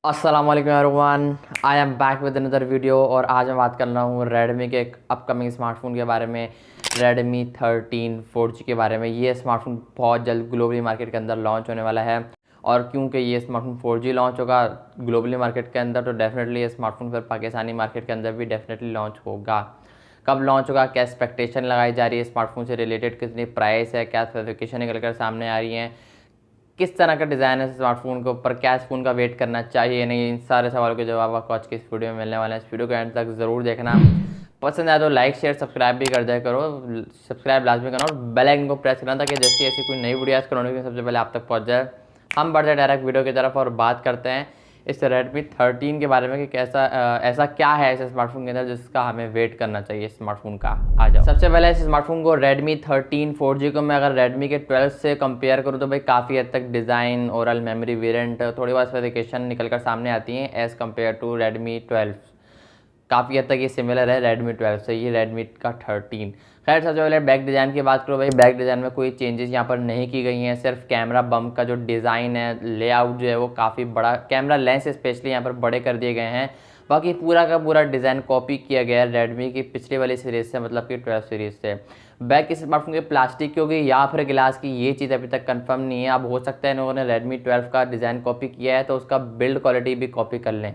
अस्सलाम वालेकुम everyone, I am back with another video. और आज मैं बात कर रहा हूँ रेडमी के एक अपकमिंग स्मार्टफोन के बारे में, रेडमी 13 4G के बारे में। ये स्मार्टफोन बहुत जल्द ग्लोबली मार्केट के अंदर लॉन्च होने वाला है। और क्योंकि ये स्मार्टफोन 4G लॉन्च होगा ग्लोबली मार्केट के अंदर, तो डेफिनेटली ये स्मार्टफोन फिर पाकिस्तानी मार्केट के अंदर भी डेफिनेटली लॉन्च होगा। कब लॉन्च होगा, क्या एक्सपेक्टेशन लगाई जा रही है स्मार्टफोन से रिलेटेड, कितनी प्राइस है, क्या स्पेसिफिकेशन निकल कर सामने आ रही हैं, किस तरह का डिज़ाइन है स्मार्टफोन के ऊपर, क्या इस फ़ोन का वेट करना चाहिए नहीं, इन सारे सवालों के जवाब आपको आज की इस वीडियो में मिलने वाले हैं। इस वीडियो को एंड तक ज़रूर देखना। पसंद आए तो लाइक शेयर सब्सक्राइब भी कर दिया करो। सब्सक्राइब लाजमी करना और बेल आइकन को प्रेस करना ताकि जैसी ऐसी कोई नई वीडियोस का नोटिफिकेशन सबसे पहले आप तक पहुंच जाए। हम बढ़ते डायरेक्ट वीडियो की तरफ और बात करते हैं इस रेडमी 13 के बारे में कि कैसा ऐसा क्या है इस स्मार्टफोन के अंदर जिसका हमें वेट करना चाहिए स्मार्टफोन का। आ जाओ। सबसे पहले इस स्मार्टफोन को रेडमी 13 4G को मैं अगर रेडमी के 12 से कंपेयर करूँ तो भाई काफ़ी हद तक डिज़ाइन, ओरल मेमोरी वेरिएंट, थोड़ी बहुत स्पेसिफिकेशन निकल कर सामने आती हैं एज़ कम्पेयर टू रेडमी 12। काफ़ी हद तक ये सिमिलर है रेडमी 12 से, ये रेडमी का 13। खैर सबसे पहले बैक डिज़ाइन की बात करो भाई, बैक डिज़ाइन में कोई चेंजेस यहाँ पर नहीं की गई हैं। सिर्फ कैमरा बम्प का जो डिज़ाइन है, लेआउट जो है वो काफ़ी बड़ा, कैमरा लेंस स्पेशली यहाँ पर बड़े कर दिए गए हैं। बाकी पूरा का पूरा डिज़ाइन कॉपी किया गया है रेडमी की पिछली वाली सीरीज़ से, मतलब कि 12 सीरीज़ से। बैक के स्मार्टफोन के प्लास्टिक की होगी या फिर गिलास की, ये चीज़ अभी तक कंफर्म नहीं है। अब हो सकता है इन्होंने रेडमी 12 का डिज़ाइन कॉपी किया है तो उसका बिल्ड क्वालिटी भी कॉपी कर लें,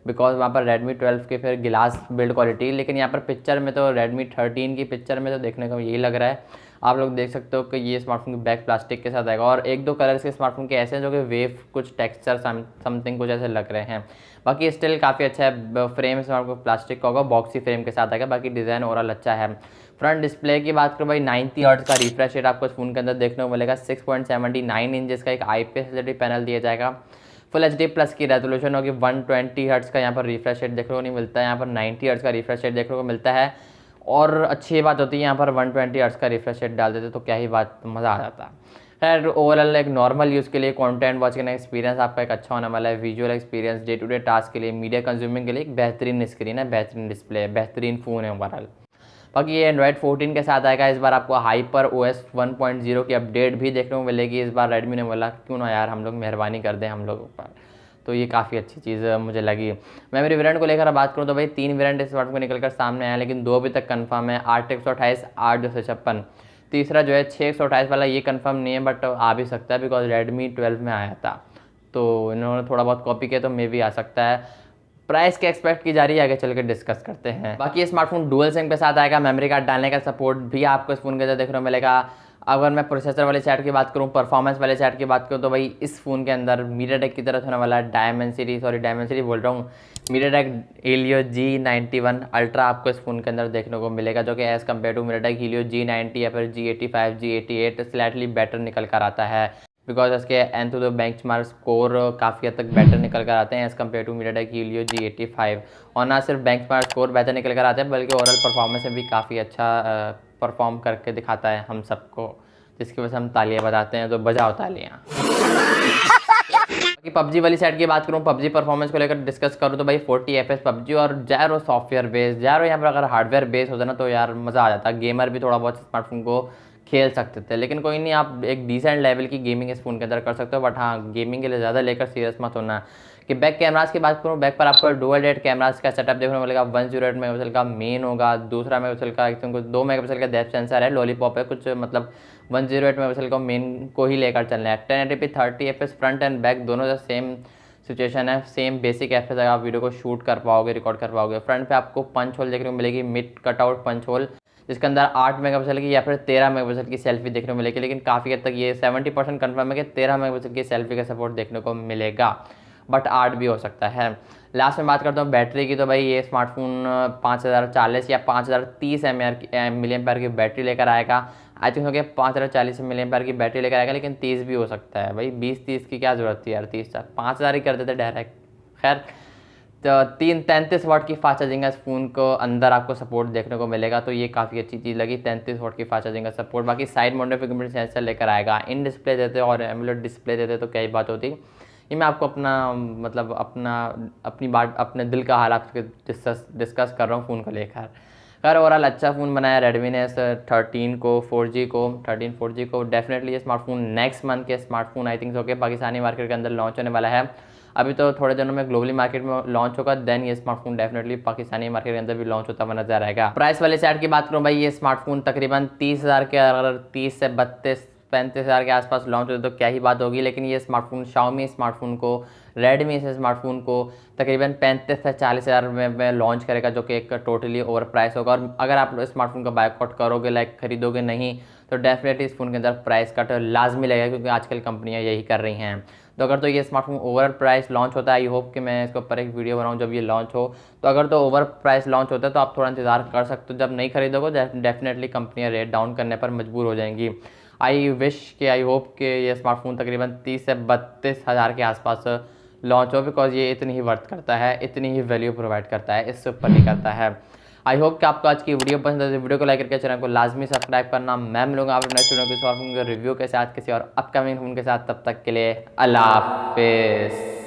बिकॉज वहाँ पर रेडमी 12 के फिर गिलास बिल्ड क्वालिटी। लेकिन यहाँ पर पिक्चर में तो रेडमी 13 की पिक्चर में तो देखने को यही लग रहा है। आप लोग देख सकते हो कि ये स्मार्टफोन बैक प्लास्टिक के साथ आएगा और एक दो कलर्स के स्मार्टफोन के ऐसे हैं जो कि वेव कुछ टेक्सचर समथिंग कुछ ऐसे लग रहे हैं। बाकी स्टिल काफ़ी अच्छा है। फ्रेम स्मार्टफोन प्लास्टिक का होगा, बॉक्सी फ्रेम के साथ आएगा। बाकी डिज़ाइन ओवरऑल अच्छा है। फ्रंट डिस्प्ले की बात करो भाई, 90 हर्ट्ज का रिफ्रेश रेट आपको इस फोन के अंदर देखने को मिलेगा। 6.79 इंचेस का एक IPS एलईडी पैनल दिया जाएगा। फुल HD प्लस की रेजोल्यूशन होगी। 120 हर्ट्ज का यहाँ पर रिफ्रेश रेट देखने को नहीं मिलता है, यहाँ पर 90 हर्ट्ज का रिफ्रेश रेट देखने को मिलता है। और अच्छी बात होती है यहाँ पर 120 हर्ट्ज का रिफ्रेश रेट डाल देते तो क्या ही बात, मज़ा आ जाता। खैर ओवरऑल एक नॉर्मल यूज़ के लिए, कंटेंट वॉच करने का एक्सपीरियंस आपका एक अच्छा होने वाला है। Visual experience, day to day task के लिए, मीडिया कंज्यूमिंग के लिए एक बेहतरीन स्क्रीन है, बेहतरीन डिस्प्ले है, बेहतरीन फ़ोन है ओवरऑल। बाकी ये एंड्रॉयड 14 के साथ आएगा। इस बार आपको हाइपर OS 1.0 की अपडेट भी देखने को मिलेगी। इस बार रेडमी ने बोला क्यों ना यार हम लोग मेहरबानी कर दें हम लोगों पर, तो ये काफ़ी अच्छी चीज़ मुझे लगी। मेमोरी वेरिएंट को लेकर बात करूँ तो भाई 3 वेरिएंट इस स्मार्टफोन को निकल कर सामने आया, लेकिन 2 अभी तक कंफर्म है। 8 128, 8 256। तीसरा जो है 6 128 वाला, ये कंफर्म नहीं है बट आ भी सकता है बिकॉज रेडमी 12 में आया था, तो इन्होंने थोड़ा बहुत कॉपी किया तो मे भी आ सकता है। प्राइस क्या एक्सपेक्ट की जा रही है आगे चल के डिस्कस करते हैं। बाकी ये स्मार्टफोन डुअल सिम के साथ आएगा। मेमोरी कार्ड डालने का सपोर्ट भी आपको इस फोन के अंदर देखने को मिलेगा। अगर मैं प्रोसेसर वाले साइड की बात करूँ, परफॉर्मेंस वाले साइड की बात करूँ तो भाई इस फ़ोन के अंदर मीडियाटेक की तरफ होने वाला है डायमेंसिटी बोल रहा हूँ, मीडियाटेक Helio G91 अल्ट्रा आपको इस फ़ोन के अंदर देखने को मिलेगा, जो कि as compare to MediaTek Helio G90 या फिर G85 G88 स्लाइटली बेटर निकल कर आता है। बिकॉज इसके एंथुदो बेंचमार्क स्कोर काफ़ी हद तक बेटर निकल कर आते हैं as compare to MediaTek Helio G85। और ना सिर्फ बेंचमार्क स्कोर बेहतर निकल कर आते हैं बल्कि ओवरऑल परफॉर्मेंस में भी काफ़ी अच्छा परफॉर्म करके दिखाता है हम सबको, जिसकी वजह से हम तालियां बजाते हैं, तो बजाओ तालियां। कि पबजी वाली साइड की बात करूँ, पबजी परफॉर्मेंस को लेकर डिस्कस करूँ तो भाई 40 FPS पबजी और जायरो सॉफ्टवेयर बेस, जायरो यहाँ पर अगर हार्डवेयर बेस होता ना तो यार मज़ा आ जाता। गेमर भी थोड़ा बहुत स्मार्टफोन को खेल सकते थे, लेकिन कोई नहीं, आप एक डिसेंट लेवल की गेमिंग इस फ़ोन के अंदर कर सकते हो। बट हाँ, गेमिंग के लिए ज़्यादा लेकर सीरियस मत होना। कि बैक कैमरास की बात करूँ, बैक पर आपको डुअल डेट कैमरास का सेटअप देखने को मिलेगा। 108 मेगापिक्सल का मेन होगा, दूसरा मेगापिक्सल का 2 मेगापिक्सल का डेप्थ सेंसर है, लॉलीपॉप है कुछ, मतलब 108 मेगापिक्सल को मेन को ही लेकर चलना है। 1080p 30 FPS front end back दोनों से सेम सिचुएशन है, सेम बेसिक FPS आप वीडियो को शूट कर पाओगे, रिकॉर्ड कर पाओगे। फ्रंट पे आपको पंच होल देखने को मिलेगी, मिड कटआउट पंच होल, जिसके अंदर 8 मेगापिक्सल की या फिर 13 मेगापिक्सल की सेल्फी देखने को मिलेगी। लेकिन काफ़ी हद तक ये 70% कन्फर्म है कि 13 मेगापिक्सल की सेल्फी का सपोर्ट देखने को मिलेगा, बट 8 भी हो सकता है। लास्ट में बात करता हूँ बैटरी की, तो भाई ये स्मार्टफोन 5040 या 5030 mAh की बैटरी लेकर आएगा। आई थिंक हो गया 5040 mAh की बैटरी लेकर आएगा, लेकिन 30 भी हो सकता है भाई। 20-30 की क्या ज़रूरत थी यार, 30 5000 ही कर देते डायरेक्ट। खैर, तो 33 वाट की फास्ट चार्जिंग का इस फ़ोन को अंदर आपको सपोर्ट देखने को मिलेगा, तो ये काफ़ी अच्छी चीज़ लगी, 33 वाट की फास्ट चार्जिंग का सपोर्ट। बाकी साइड माउंटेड फिंगरप्रिंट सेंसर लेकर आएगा। इन डिस्प्ले देते और एमुलेट डिस्प्ले देते तो क्या ही बात होती। ये मैं आपको अपना मतलब अपनी बात, अपने दिल का हाल आपके डिस्कस कर रहा हूँ फ़ोन को लेकर। खैर ओवरऑल अच्छा फ़ोन बनाया रेडमी ने इस 13 को 4G को 13 4G को। डेफिनेटली ये स्मार्टफोन नेक्स्ट मंथ के स्मार्टफोन आई थिंक सो के पाकिस्तानी मार्केट के अंदर लॉन्च होने वाला है। अभी तो थोड़े दिनों में ग्लोबली मार्केट में लॉन्च होगा, देन ये स्मार्टफोन डेफिनेटली पाकिस्तानी मार्केट के अंदर भी लॉन्च होता हुआ नजर आएगा। प्राइस वाले साइड की बात करूँ भाई, ये स्मार्टफोन तकरीबन 30,000 के, अगर 30 से 35,000 के आसपास लॉन्च होते तो क्या ही बात होगी। लेकिन ये स्मार्टफोन शाओमी स्मार्टफोन को, रेडमी से स्मार्टफोन को तकरीबन 35 से 40,000 में लॉन्च करेगा, जो कि एक टोटली ओवर प्राइस होगा। और अगर आप स्मार्टफोन का बायकॉट करोगे, लाइक खरीदोगे नहीं, तो डेफिनेटली इस फोन के अंदर प्राइस कट लाजमी लगेगा, क्योंकि आजकल कंपनियां यही कर रही हैं। तो अगर तो ये स्मार्टफोन ओवर प्राइस लॉन्च होता है, आई होप कि मैं इसके ऊपर एक वीडियो बनाऊं जब ये लॉन्च हो। तो अगर तो ओवर प्राइस लॉन्च होता है तो आप थोड़ा इंतजार कर सकते हो, जब नहीं खरीदोगे डेफिनेटली कंपनियां रेट डाउन करने पर मजबूर हो जाएंगी। आई होप कि ये स्मार्टफोन तकरीबन 30 से 32,000 के आसपास लॉन्च हो, बिकॉज ये इतनी ही वर्थ करता है, इतनी ही वैल्यू प्रोवाइड करता है, इससे ऊपर नहीं करता है। आई होप कि आपको आज की वीडियो पसंद है, वीडियो को लाइक करके चैनल को लाजमी सब्सक्राइब करना। मैं मिलूंगा आप नेक्स्ट वीडियो के रिव्यू के साथ, किसी और अपकमिंग फोन के साथ। तब तक के लिए अल्लाह हाफिज़।